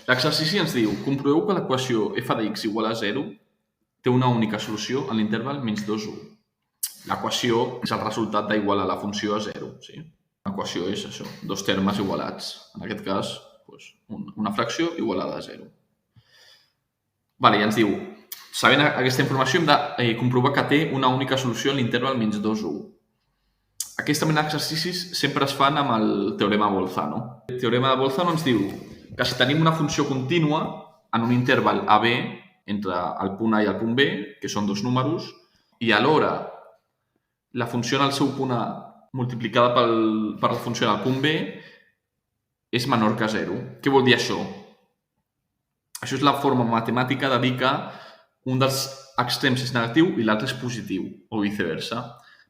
L'exercici ens diu: comproveu que l'equació f de x igual a 0 té una única solució en l'interval menys 2, 1. L'equació és el resultat d'igualar la funció a 0. Sí? L'equació és això, dos termes igualats. En aquest cas, una fracció igualada a 0. Vale, i ens diu, sabent aquesta informació hem de comprovar que té una única solució en l'interval menys 2, 1. Aquesta mena d'exercicis sempre es fan amb el teorema de Bolzano. El teorema de Bolzano ens diu que si tenim una funció contínua en un interval AB entre el punt A i el punt B, que són dos números, i alhora la funció en el seu punt A multiplicada per la funció en el punt B és menor que 0. Què vol dir això? Això és la forma matemàtica de dir que un dels extrems és negatiu i l'altre és positiu, o viceversa.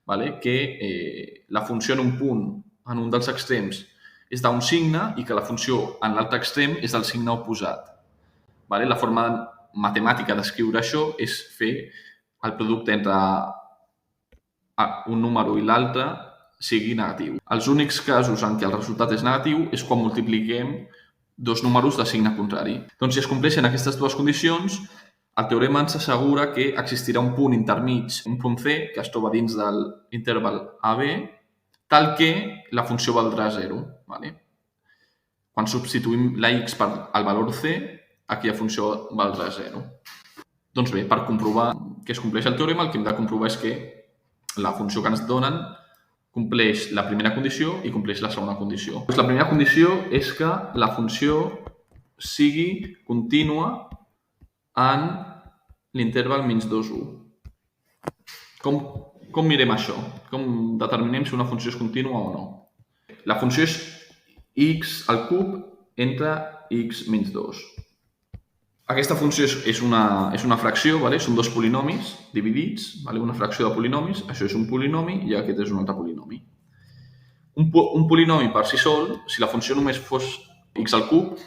Vale? Que la funció en un punt, en un dels extrems, és d'un signe i que la funció en l'altre extrem és del signe oposat. Vale? La forma matemàtica d'escriure això és fer el producte entre un número i l'altre sigui negatiu. Els únics casos en què el resultat és negatiu és quan multipliquem dos números de signe contrari. Doncs si es compleixen aquestes dues condicions, el teorema ens assegura que existirà un punt intermig, un punt C, que es troba dins de l'interval AB, tal que la funció valdrà 0. Vale? Quan substituïm la x per el valor C, aquella funció valdrà 0. Doncs bé, per comprovar que es compleix el teorema, el que hem de comprovar és que la funció que ens donen compleix la primera condició i compleix la segona condició. La primera condició és que la funció sigui contínua en l'interval menys 2, 1. Com mirem això? Com determinem si una funció és contínua o no? La funció és x al cub entre x menys 2. Aquesta funció és una fracció, vale? Són dos polinomis dividits, vale? Una fracció de polinomis, això és un polinomi i aquest és un altre polinomi. Un polinomi per si sol, si la funció només fos x al cub,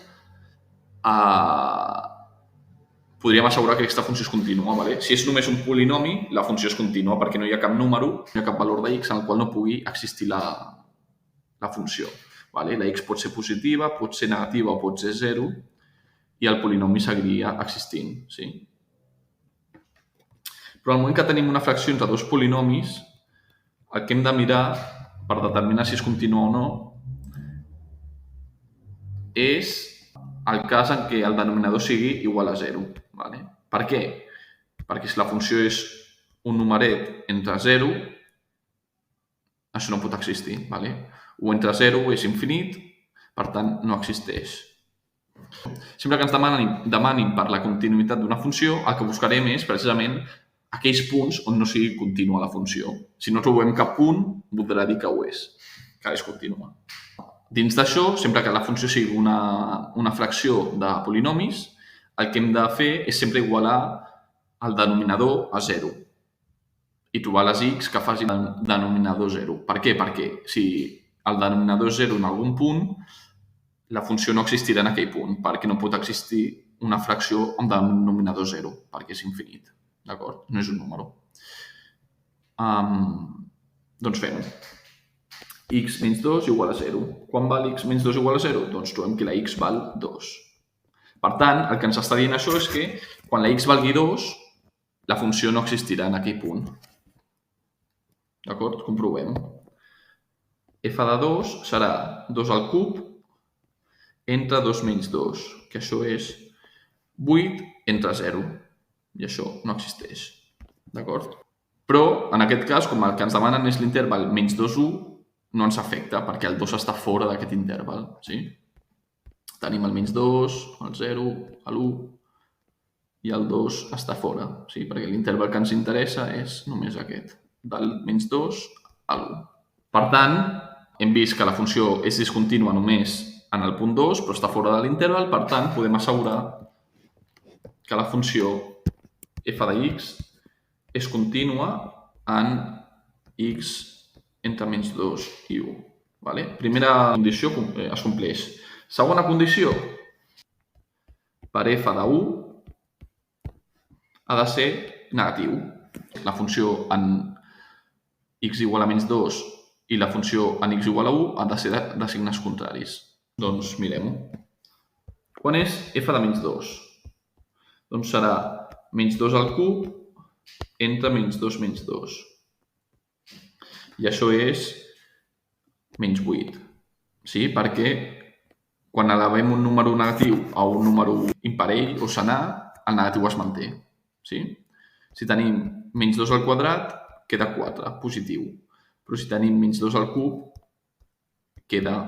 podríem assegurar que aquesta funció és contínua. Vale? Si és només un polinomi, la funció és contínua perquè no hi ha cap número, no hi ha cap valor de x en el qual no pugui existir la funció. Vale? La x pot ser positiva, pot ser negativa o pot ser 0 i el polinomi seguiria existint. Sí? Però al moment que tenim una fracció entre dos polinomis, el que hem de mirar per determinar si és contínua o no és el cas en què el denominador sigui igual a 0. Vale? Per què? Perquè si la funció és un numeret entre 0, això no pot existir. Vale? O entre 0 és infinit, per tant, no existeix. Sempre que ens demanin per la continuïtat d'una funció, el que buscarem és precisament aquells punts on no sigui contínua la funció. Si no trobem cap punt, voldrà dir que ho és, que és contínua. Dins d'això, sempre que la funció sigui una fracció de polinomis, el que hem de fer és sempre igualar el denominador a 0 i trobar les x que facin el denominador 0. Per què? Perquè si el denominador és 0 en algun punt, la funció no existirà en aquell punt, perquè no pot existir una fracció amb denominador 0, perquè és infinit. D'acord? No és un número. Doncs fem-ho. X menys 2 igual a 0. Quan val x menys 2 igual a 0? Doncs trobem que la x val 2. Per tant, el que ens està dient això és que quan la x valgui 2, la funció no existirà en aquell punt. D'acord? Comprovem. F de 2 serà 2 al cub entre 2 menys 2, que això és 8 entre 0. I això no existeix. D'acord? Però, en aquest cas, com el que ens demanen és l'interval menys 2, 1, no ens afecta, perquè el 2 està fora d'aquest interval. Sí? Tenim el menys 2, el 0, l'1, i el 2 està fora, sí? Perquè l'interval que ens interessa és només aquest, del menys 2 a l'1. Per tant, hem vist que la funció és discontínua només en el punt 2, però està fora de l'interval, per tant, podem assegurar que la funció f de x és contínua en x entre menys 2 i 1. Vale? Primera condició es compleix. Segona condició, per f de 1 ha de ser negatiu. La funció en x igual a menys 2 i la funció en x igual a 1 han de ser de signes contraris. Doncs mirem-ho. Quan és f de menys 2? Doncs serà menys 2 al cub entre menys 2 menys 2. I això és menys 8. Sí? Perquè quan elevem un número negatiu a un número imparell o senar, el negatiu es manté. Sí? Si tenim menys 2 al quadrat, queda 4, positiu. Però si tenim menys 2 al cub, queda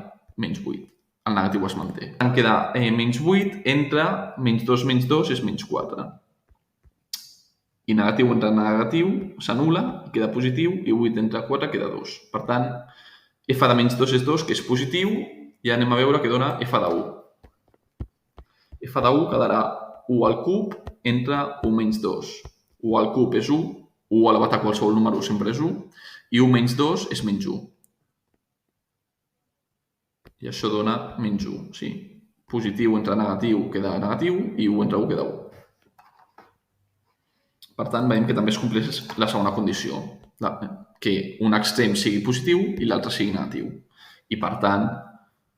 menys 8. El negatiu es manté. En queda menys 8 entre menys 2 és menys 4. I negatiu entre negatiu s'anul·la i queda positiu, i 8 entre 4 queda 2. Per tant, f de menys 2 és 2, que és positiu, i anem a veure què dona f de 1. F de 1 quedarà 1 al cub entre 1 menys 2. 1 al cub és 1, 1 elevat a qualsevol número sempre és 1, i 1 menys 2 és menys 1. I això dona menys 1, sí. Positiu entre negatiu queda negatiu i 1 entre 1 queda 1. Per tant, veiem que també es compleix la segona condició, que un extrem sigui positiu i l'altre sigui negatiu. I per tant,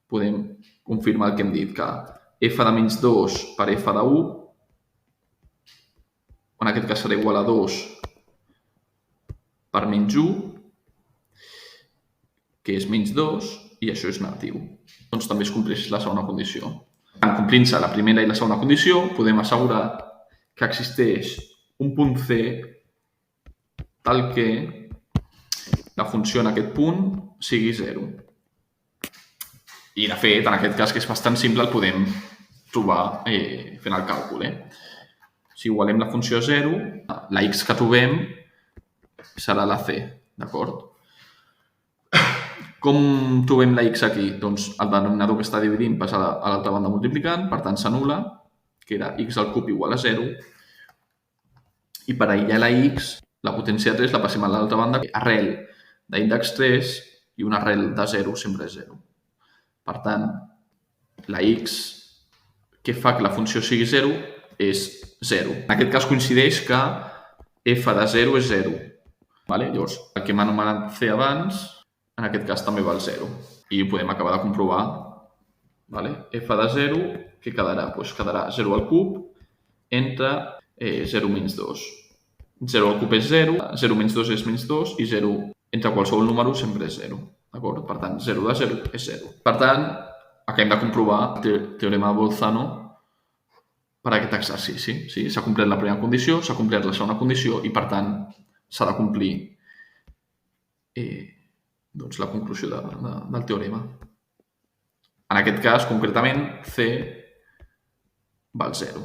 podem confirmar el que hem dit, que f de menys 2 per f de 1, en aquest cas serà igual a 2 per menys 1, que és menys 2, i això és negatiu. Doncs també es compleix la segona condició. En complint-se la primera i la segona condició, podem assegurar que existeix un punt C tal que la funció en aquest punt sigui 0. I, de fet, en aquest cas, que és bastant simple, el podem trobar fent el càlcul. Si igualem la funció a 0, la x que trobem serà la C, d'acord? Com trobem la x aquí? Doncs el denominador que està dividint passa a l'altra banda multiplicant, per tant s'anul·la, queda x al cub igual a 0, i per aïllar la x, la potència 3 la passem a l'altra banda, arrel d'índex 3 i una arrel de 0 sempre és 0. Per tant, la x que fa que la funció sigui 0 és 0. En aquest cas coincideix que f de 0 és 0. Llavors, el que hem anomenat C abans, en aquest cas també val 0. I ho podem acabar de comprovar. F de 0, què quedarà? Doncs quedarà 0 al cub entre 0 menys 2. 0 al cub és 0, 0 menys 2 és menys 2, i 0 entre qualsevol número sempre és 0. D'acord? Per tant, 0 de 0 és 0. Per tant, acabem de comprovar el teorema de Bolzano per a aquest exercici. S'ha complert la primera condició, s'ha complert la segona condició i, per tant, s'ha de complir la conclusió del teorema. En aquest cas, concretament, C val 0.